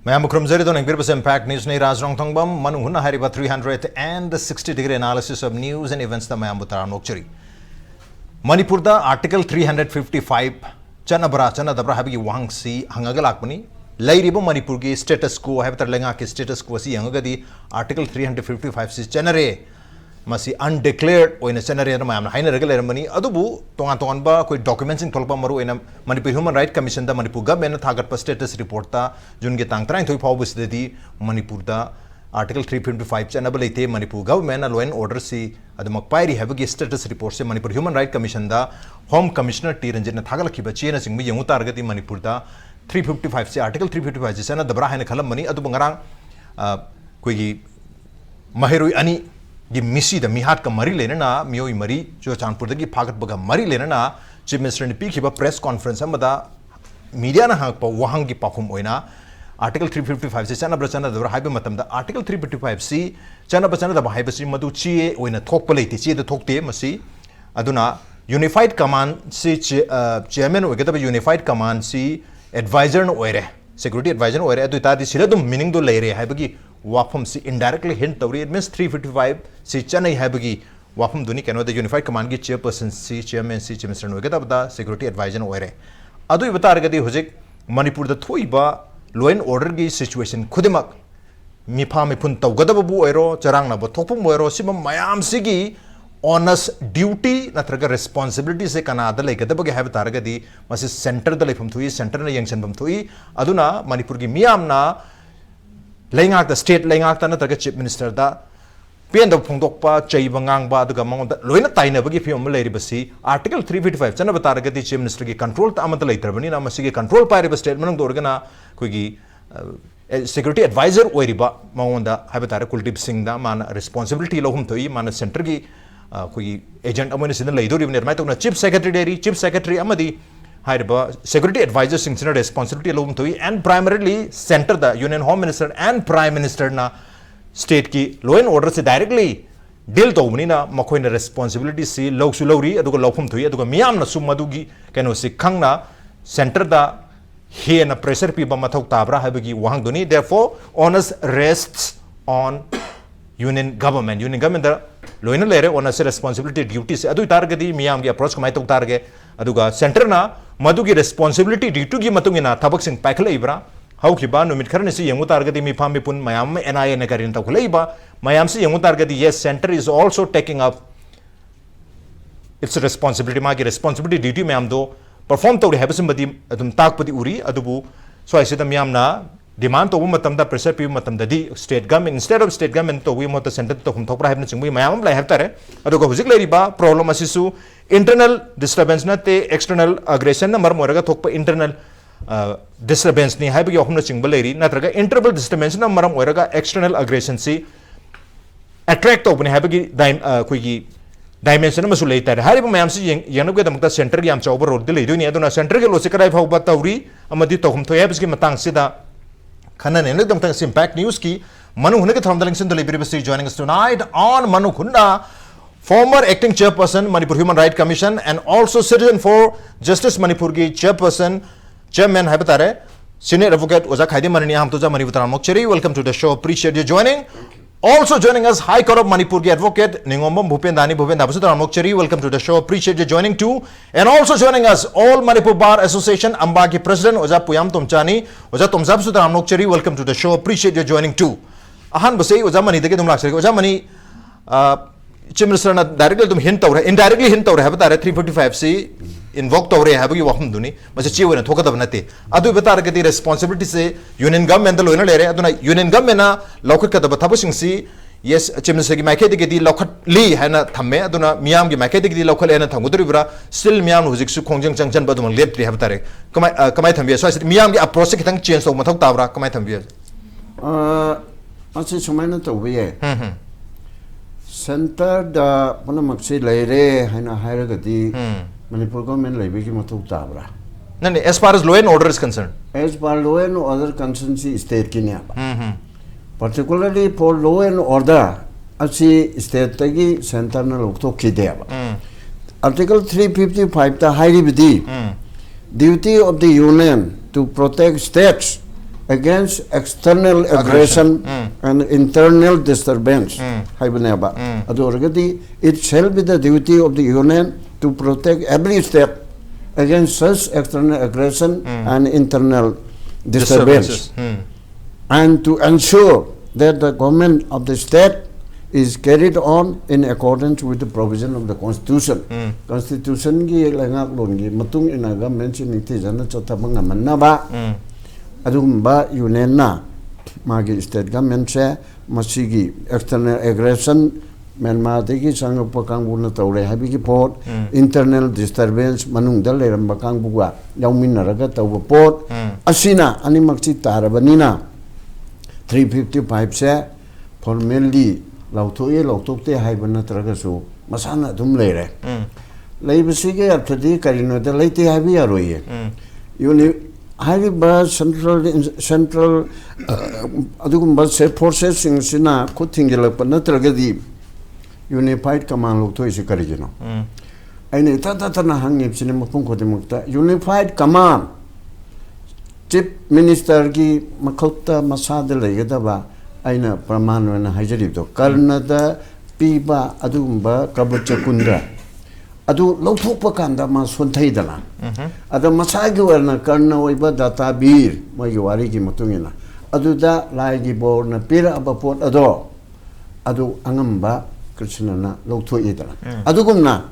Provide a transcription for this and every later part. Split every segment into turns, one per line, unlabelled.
Mayam Krumzeri don't increase impact news ni Raj Nongthombam Manung Hutna hariba 360-degree analysis of news and events the Mayam Butara Nokchari. Manipur da Article 355 Chanabra Chanadabra Habi Wangsi Hangagalakmani Lairibo Manipur ki status quo have Lenga ki status quo si Yangadi Article 355 si Chanare Masi undeclared or in a scenario Mayam Hina regular money Adubu Tongan ba koi documents in Tolpa Maru in a Manipur Human Rights Commission the Manipur government Thagat status report ta Jungetang trying to publish the Manipur da Article 355 Chanabalite Manipur government a law and order si Adamak Pairi have a status report se Manipur Human Rights Commission da Home Commissioner Tiranjana Thagalakiba China Sing Yamutargati Manipur da 355 se Article 355 Sana the Brahan Kalamani Adubangarang Quigi Mahiru Ani Gi misi the mihat ka mari lena na mioi mari jo chanpur gi phagat baga mari lena na chief minister ni pikhiba press conference amada media na hang pa wahang gi pakhum oina article 355 se chana brachana da haibe matam da article 355 si chana brachana da haibe si madu chi oina thokpa leiti chi da thokte masi aduna unified command si chairman ogeda unified command si advisor no oire security advisor no oire adu ta di siradum meaning do leire haibe gi Wafum si indirectly hint tawri it means 355 si Chennai habagi Wafum duni kano the unified command gi chairperson si chairman si chief minister no geta security advisor oire adu ibata argadi hojik Manipur da thoiba law and order gi situation khudimak mipa mipun tawgada bu oiro charang na ba thokpum oiro sima mayam sigi Onus duty natraga responsibility se kanada legada bage have targadi masi center da lefum thui center na yangchen bam thui aduna Manipur gi miyam na laying out the state laying out the chief minister da pen the Pongdokpa, Chay Bangang ba the Gamong Loina Taina Bagi Film Lady Basi, Article 355, Chanabataraga, the chief minister control Amata later, Vanina Masigi control Pariba statement Dorgana, Quigi security advisor Oiriba, Maunda, Habatara Kultip Singh da man responsibility lohum toi, man centergi Quigi agent Amonis in the Laidur, even Matona chief secretary Amadi. Security advisors in responsibility alone and primarily center the Union Home Minister and Prime Minister na state ki law and order se directly deal to na makoy na responsibility si law sulawri aduga lawfum thuyi aduga miyam na sumadugi kano si khang na center da he na pressure pi ba mathok tabra habagi wahang duni therefore onus rests on union government da law and lere onus responsibility duties adu targadi miyam gi approach kamai tok targe aduga center na Madugi responsibility due gi matungina tabak sing pakla ibra how kiba no mit kharne si yangu targadi mi pham pun mayam NIA ne karin ta khulaiba mayam si yangu targadi yes center is also taking up its responsibility magi responsibility duty mayam do perform to have some badi adum tak padi uri adubu so I said mayam na demand to matam da pressure pi matam da di state government instead of state government to we mota center to hum thopra have na chingui mayam lai have tare adugo hujik lai riba problem asisu internal disturbance na te external aggression na marmoraga thokpa internal disturbance ni haiba yohum na chingbal leri natraga internal disturbance na maram oiraga external aggression si attract to bune haiba gi koi gi dimension ma su lei tare hariba mayam si yanab ga damta center gi am cha over road de lei ni aduna center ge losikrai phau ba tawri amadi tohum thoyabs gi matang sida khana ne damta impact news ki Manung Hutna ke thamdaling sin delivery joining us tonight on Manung Hutna, former acting chairperson Manipur Human Rights Commission and also citizen for Justice Manipur ki chairperson chairman habatare senior advocate Oza Khaidem Mani hamtoja Manipur Mokcheri. Welcome to the show, appreciate you joining. Also joining us High Court of Manipur ki advocate Ningombam Bupenda Mokcheri. Welcome to the show, appreciate you joining too. And also joining us All Manipur Bar Association AMBA ki president Oza Puyam Tomcha Oza Tomcha Mokcheri. Welcome to the show, appreciate you joining too. Ahan basai Oza Mani deke dumlaksari Oza Mani Chief Minister na directly dum hint tawre indirectly hint tawre habatare 355 si invoke tawre habagi wahum duni mase chi wena thoka dabnate adu batare ke responsibility se union government lo ina lere aduna union government na lokhat ka daba thabusing si yes Chief Minister gi maike de di lokhat li hana thamme aduna miyam gi maike de di lokhal ena thangudri bra still miyam hujik su khongjang changchan badum lepri habatare kamai thambi so miyam gi approach ki thang change to mathok tabra kamai thambi
achi sumaina to we Center da Panamaxi Laire Hina Hiragati Manipur government Labiki Matuk Tabra.
As far as law and order is concerned.
As far as law and order concerned, state Kenya. Particularly for law and order, Achi state Tagi Center Nalukto Kidea. Article 355 the High duty of the union to protect states against external aggression and internal disturbance. It shall be the duty of the Union to protect every step against such external aggression and internal disturbance, and to ensure that the government of the state is carried on in accordance with the provision of the Constitution. Constitution gi langak lon gi matung ina government si niti jana chothabang amanna ba adumba Union na magi state government se masigi external aggression Myanmar degi sangpa kangbu taure habi ki port internal disturbance manung dal leramba kangbu ga yauminaraga tawba port asina animakchi tarabanina 355 se formally lautokte haibana tragasu masana dum lere leibasige apthadi karino da leite habi aroye yuni haiba central adugumba se forces sina kuthingela panatragadi unified command lokto isi karigino aine tata na hangip sine mapung kodimukta unified command chief minister ki makhota masada legedaba aina praman na hajaribdo karnada piba adumba kabacha kundra adu lauthokpa kanda ma sonthaidala ada masagi warna karna oiba data bir mogi wari ki matungina aduda laigi borna pira abapot ado adu angamba krishna lauthoi adugumna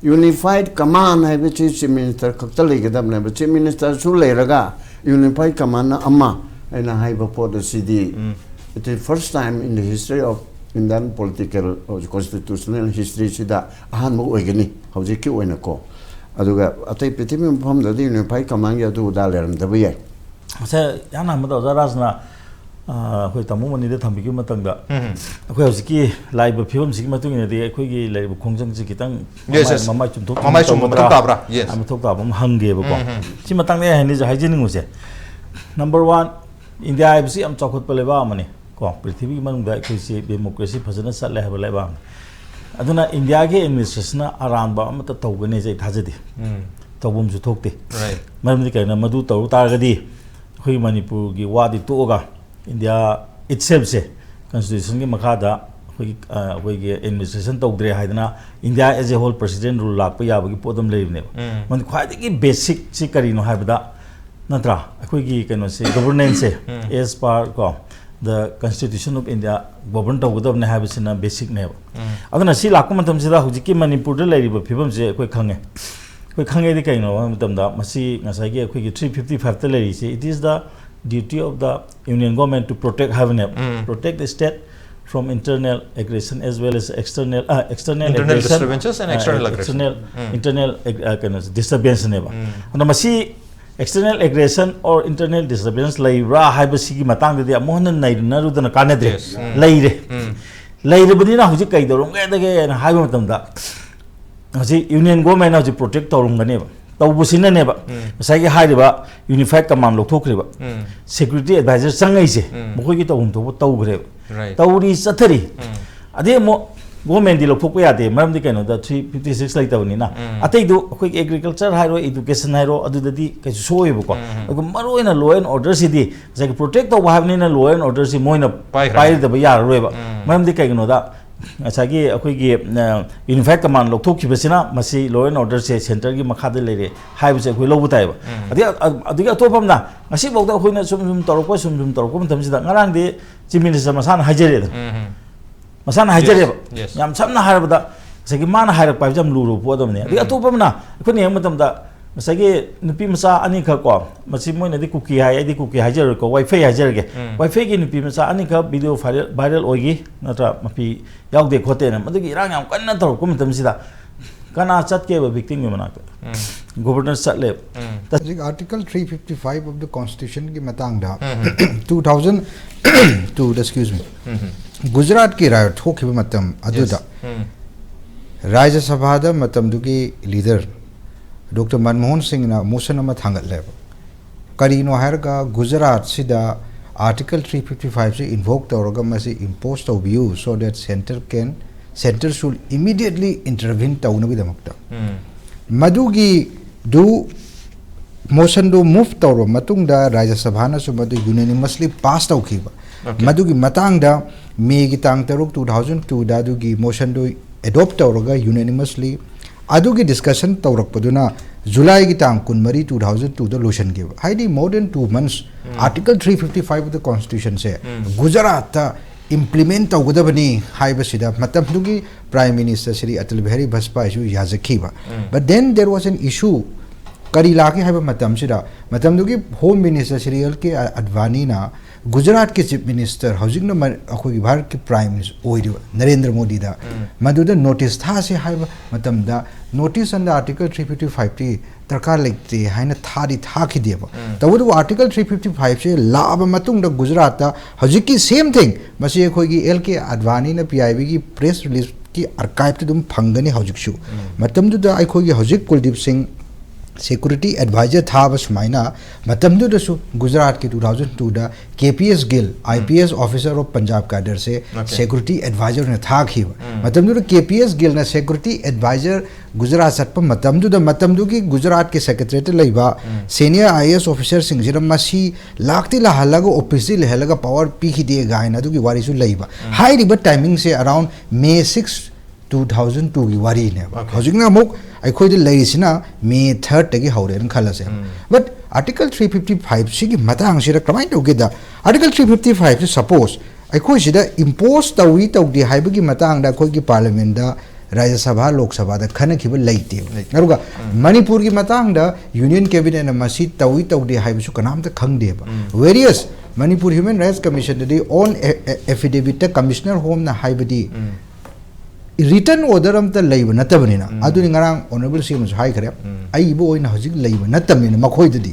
unified command haibe chief minister kaktalegedabna chief minister su leiraga unified command amma aina haiba pot cd. It is the first time in the history of Indian political or constitutional history sida ahanmu oigani hojiki oinako aduga atai pithimi pham da unified command ya du daleram da biya
sa yana mada zarasna khoi tamu mani de thambiki matangda khoi hojiki live film sigi matungina de khoi gi live khongjang ji kitang mama chum tabra yes am thok tabam hange ba ko si matang ne hani ja haijening use number 1 India IBC am chokot peleba mani ko prithvi manung da khoi democracy phajana satle ha beleba aduna India ge administration aran ba am ta tawgane jai thajadi tawbum ju thokte right maram di kaina madu taw targadi khoi Manipur gi wadi toga India itself se constitution ge makada khoi ge administration tawdre haidana India as a whole president rule lak pa yabagi podam leibne man khwai gi basic si karino haibada natra khoi gi kaino se governance as per ko the Constitution of India government tawgadabne habisina basic ne aduna si lakku matam sida hujiki Manipur de leiriba phibam se khoi khange di kaino matam da masi ngasai ge khoi gi 355 te leiri se it is the duty of the union government to protect protect the state from internal aggression as well as external
disturbances and external aggression
internal disturbance ne ba and masi external aggression or internal disturbance laibra haibasigi matang de amohna naidna rudana kanadre laire badina huji kai dorum ga dage na haiba matamda huji union government na huji protect torum gane ba tawbusina ne ba sai ga haiba unified command lokthokre ba security advisor sangai se mokoi gi tawum to tawgre tawri sathari ade mo government di lokthokpa yade maram di kaino da 356 laitawni na atei du khoi agriculture hairo education hairo adudadi kai soyebo ko maroina law and order sidi sai protect to havni na law and order si moina pai da ba yar roeba maram di kaino da asagi khoi gi unified command lokthokki besina masi law and order se center gi makha de leire haibu se khoi lobu tai ba adiga topam na masi bogda khoi na sum torok tam sida ngarang de chief minister masan hajere masana hajareba yam samna harabada sagi mana harak pa jam luru podamne adi atopamna khoni yamatamda sagi nupi masa ani kha ko masi moina di kuki hajar ko wifi hajar ge wifi gi nupi masa ani kha video viral oigi natra mapi yaude khote na madagi rang yam kanna tor ko matam sida kana chat ke ba victim gi manaka governor satle
article 355 of the constitution ki matang da 2002 excuse me Gujarat ki riot thokiba matam aduda Rajya Sabha da matam dugi leader Dr. Manmohan Singh na motion ama thangat leba karino harga Gujarat sida article 355 se invoke tawraga masi impose to view so that center should immediately intervene tawna bidamakta madugi do motion do move tawro matungda Rajya Sabha na sumadu unanimously passed tawkhiba madugi matang da May gi tang taruk 2002 da dugi motion do adopt tawroga unanimously adugi discussion tawrak paduna July gi tang kunmari 2002 da lotion give haidi more than 2 months article 355 of the constitution say Gujarat ta implement tawgadabani haiba sida matam dugi prime minister Shri Atal Bihari Vajpayee ju yazakhiba but then there was an issue kari laki haiba matam sida matam dugi home minister Shri L.K. Advani na Gujarat ke chief minister housing no akhoi Bharat ke prime minister oidu Narendra Modi da maduda notice tha se haiba matam da notice under article 355 ti darkar lekte haina thari thaki deba tawu article 355 se laba matung da Gujarat da housing ki same thing masi akhoi gi L.K. Advani na PIB ki press release ki archive dum phangani housing shu matam du da akhoi gi housing Kuldeep Singh security advisor tha bas maina matam du da su Gujarat ke 2002 da KPS Gill IPS officer of Punjab cadre se security advisor ne tha khiba matam du KPS Gill na security advisor Gujarat sat pa matam du ki Gujarat ke secretary laiba senior IAS officer sing jiram masi lakti la halaga office le halaga power p khi de ga na du ki wari su laiba high river timing se around May 6 2002 ki wari ne hojing na muk akhoi de laisina May 3rd tagi hauren khalase but article 355 sigi matang sira kramai toge da article 355 se suppose akhoi sida impose tawi tawdi haibagi matang da akhoi ki parliament da Rajya Sabha Lok Sabha da khana khiba laite aruga Manipur ki matang da union cabinet na masi tawi tawdi haibisu kanam ta khangde ba various Manipur Human Rights Commission de on affidavit ta commissioner home na haibadi written order am ta leiba natabani na aduni ngarang honorable CM hai khare ai bo oina hojik leiba natamina makhoi dadi